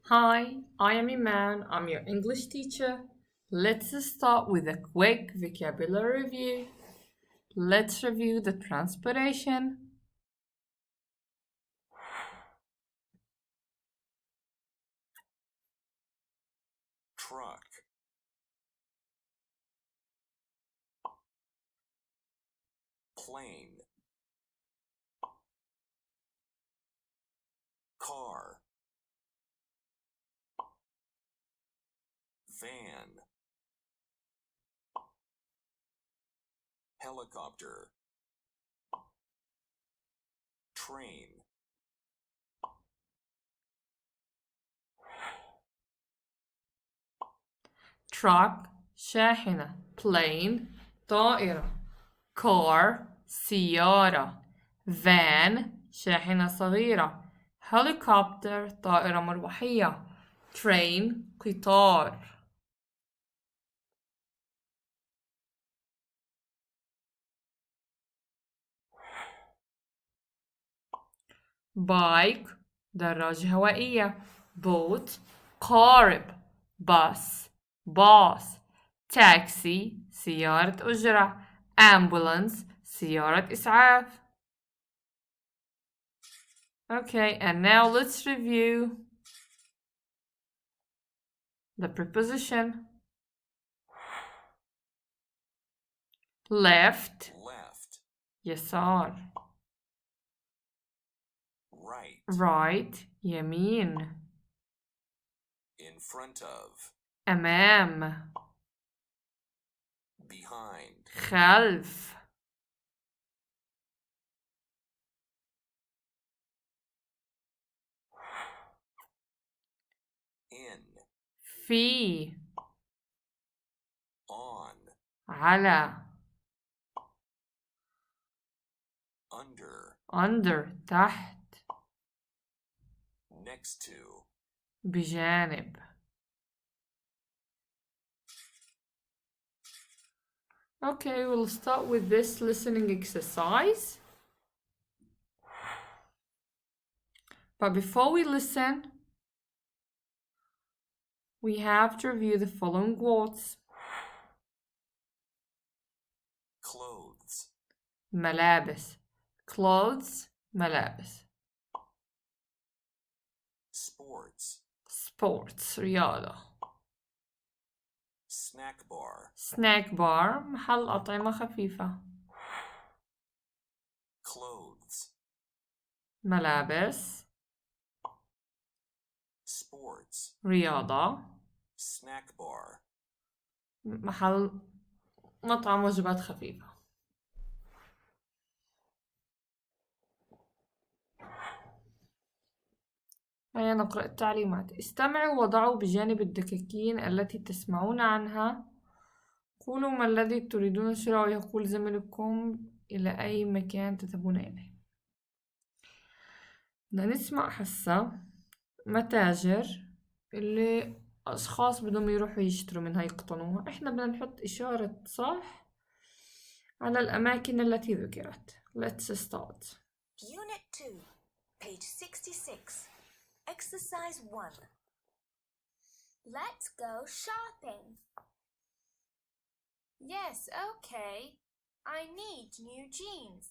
Hi, I am Iman. I'm your English teacher. Let's start with a quick vocabulary review. Let's review the transpiration. Truck, plane, car, van, helicopter, train, Truck, شاحنة. Plane, طائرة. Car, سيارة. Van, شاحنة صغيرة. Helicopter, طائرة مروحية. Train, قطار. بايك دراجة هوائية. بوت قارب. باص باص. تاكسي سيارة أجرة. ambulance سيارة إسعاف. Okay, and now let's review the preposition. Left left, يسار. right, Right يمين. in front of, أمام. behind, خلف. in, في. on, على. under, تحت. next to, بجانب. Okay, we'll start with this listening exercise. But before we listen, we have to review the following words. clothes, ملابس. Clothes, ملابس. sports, Sports, رياضة. snack bar, Snack bar, محل أطعمة خفيفة. clothes, ملابس. sports, رياضة. snack bar, محل مطعم وجبات خفيفة. هيا نقرأ التعليمات. استمعوا وضعوا بجانب الدكاكين التي تسمعون عنها. قولوا ما الذي تريدون شراءه. يقول زميلكم إلى أي مكان تذهبون إليه. بدنا نسمع هسا متاجر اللي أشخاص بدهم يروحوا يشتروا منها يقطنوها. إحنا بدنا نحط إشارة صح على الأماكن التي ذكرت. Let's start. Unit 2, page 66. Exercise 1. Let's go shopping. Yes, okay. I need new jeans.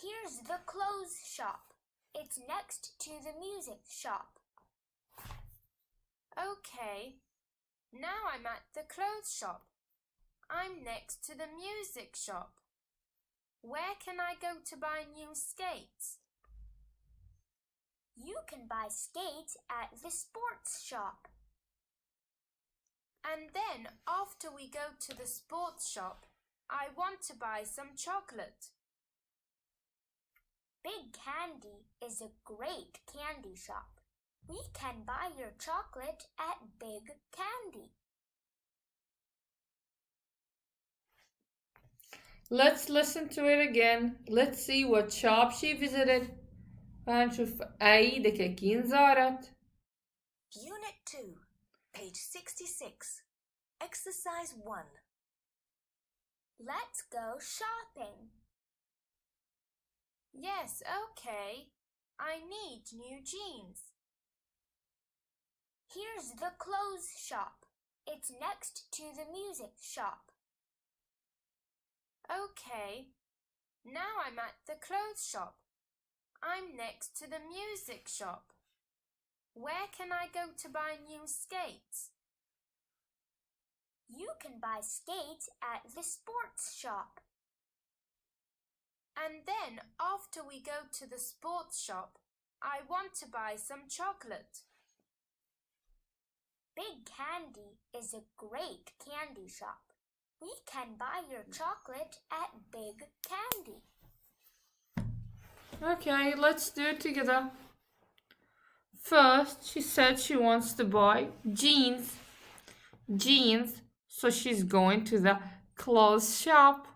Here's the clothes shop. It's next to the music shop. Okay. Now I'm at the clothes shop. I'm next to the music shop. Where can I go to buy new skates? You can buy skates at the sports shop. And then, after we go to the sports shop, I want to buy some chocolate. Big Candy is a great candy shop. We can buy your chocolate at Big Candy. Let's listen to it again. Let's see what shop she visited. هنشوف أي دكاكين زارت. Unit 2, page 66. Exercise 1. Let's go shopping. Yes, okay. I need new jeans. Here's the clothes shop. It's next to the music shop. Okay, now I'm at the clothes shop. I'm next to the music shop. Where can I go to buy new skates? You can buy skates at the sports shop. And then after we go to the sports shop, I want to buy some chocolate. Big Candy is a great candy shop. We can buy your chocolate at Big Candy. Okay, let's do it together. First, she said she wants to buy jeans. So she's going to the clothes shop.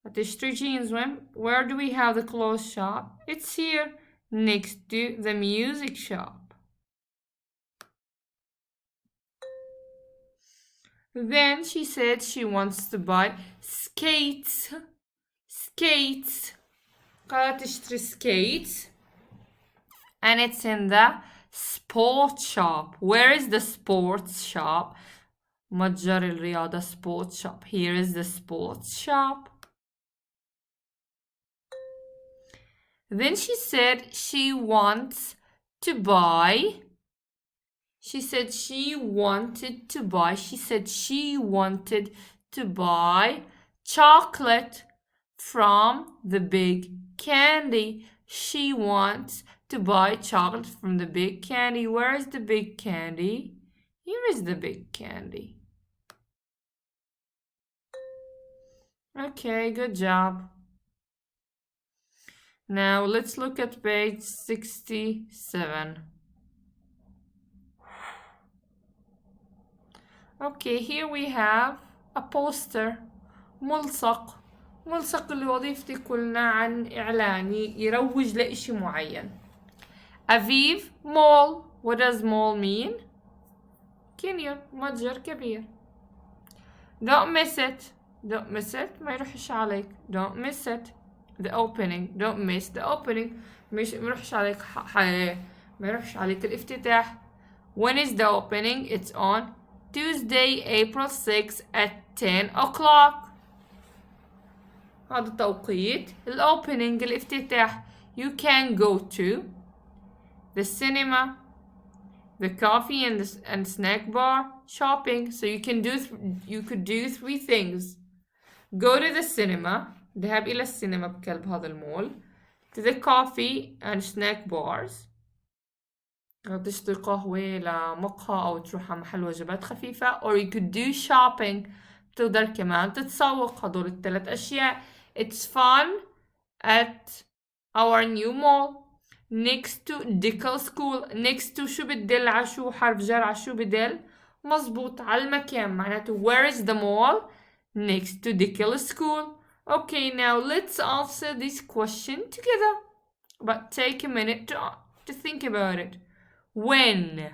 هتشتري jeans when? Where do we have the clothes shop? It's here, next to the music shop. Then she said she wants to buy skates. قالت تشتري skates. And it's in the sports shop. Where is the sports shop? متجر الرياضة sports shop. Here is the sports shop. Then she said she wants to buy. She said she wanted to buy chocolate from the Big Candy. She wants to buy chocolate from the Big Candy. Where is the Big Candy? Here is the Big Candy. Okay, good job. Now let's look at page 67. Okay, here we have a poster. ملصق اللي وظيفتي قلنا عن إعلان يروج لإشي معين. أفيف mall. What does mall mean? كينيون متجر كبير. Don't miss it ما يروحش عليك. Don't miss it. The opening. Don't miss the opening. ما يروحش عليك الافتتاح. When is the opening? It's on Tuesday, April 6 at 10 o'clock. هذا توقيت opening الافتتاح. You can go to the cinema, the coffee and snack bar, shopping. So you could do three things. Go to the cinema. ذهاب إلى السينما بكلب هذا المول. To the coffee and snack bars. تشتري قهوة لمقهى أو تروح على محل وجبات خفيفة. Or you could do shopping. تقدر كمان تتسوق. هدول الثلاث أشياء. It's fun at our new mall. Next to Dickel School. Next to شو بدل على شو حرف جر على شو بدل مظبوط على المكان معناته where is the mall? Next to Dickel School. Okay, now let's answer this question together. But take a minute to think about it. When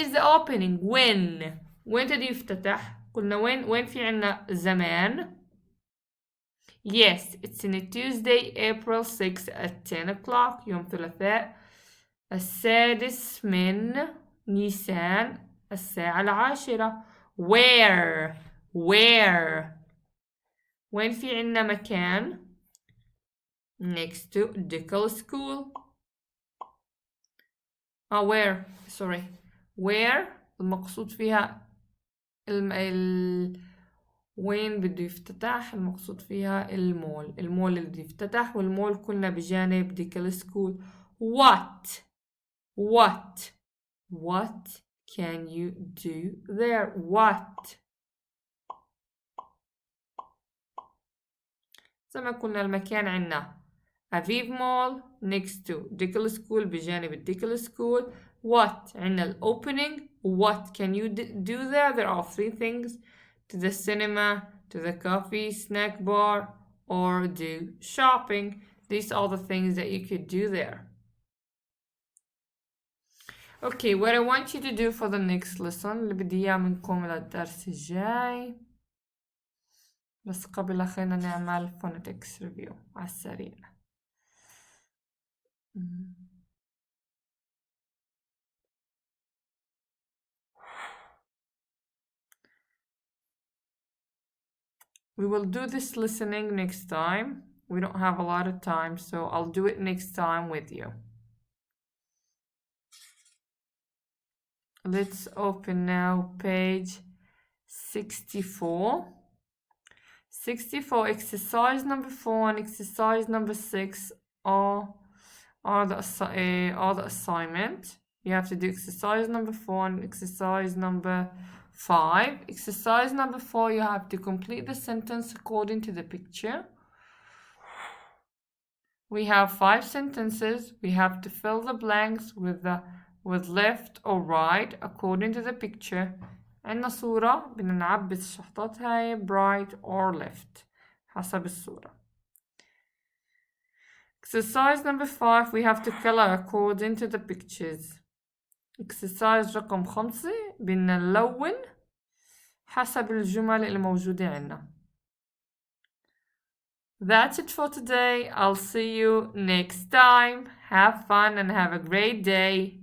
is the opening? when تدي يفتتح؟ قلنا وين في عنا زمان. Yes, it's in a Tuesday, April 6 at 10 o'clock. يوم ثلاثاء 6 من نيسان الساعة 10. Where وين في عنا مكان؟ Next to Dickel School. where المقصود فيها وين بده يفتتح المقصود فيها المول اللي بده يفتتح والمول كلنا بجانب ديكل سكول. What can you do there? What زي ما قلنا المكان عنا أفيف مول next to ديكل سكول بجانب الديكل سكول. What عنا opening. What can you do there? There are three things. To the cinema, to the coffee snack bar, or do shopping. These are the things that you could do there. Okay, what I want you to do for the next lesson اللي بدي إياه منكم للدرس الجاي. بس قبل خلينا نعمل phonetics review على السريع. We will do this listening next time. We don't have a lot of time, so I'll do it next time with you. Let's open now page 64. 64, exercise number 4 and exercise number 6 are the assignment. You have to do exercise number 4 and exercise number 5. Exercise number 4, you have to complete the sentence according to the picture. We have 5 sentences. We have to fill the blanks with left or right according to the picture. عندنا صورة بدنا نعبي الشحطات هاي right or left حسب الصورة. Exercise number 5, we have to color according to the pictures. Exercise رقم 5 بدنا نلون حسب الجمل اللي موجودة عنا. That's it for today. I'll see you next time. Have fun and have a great day.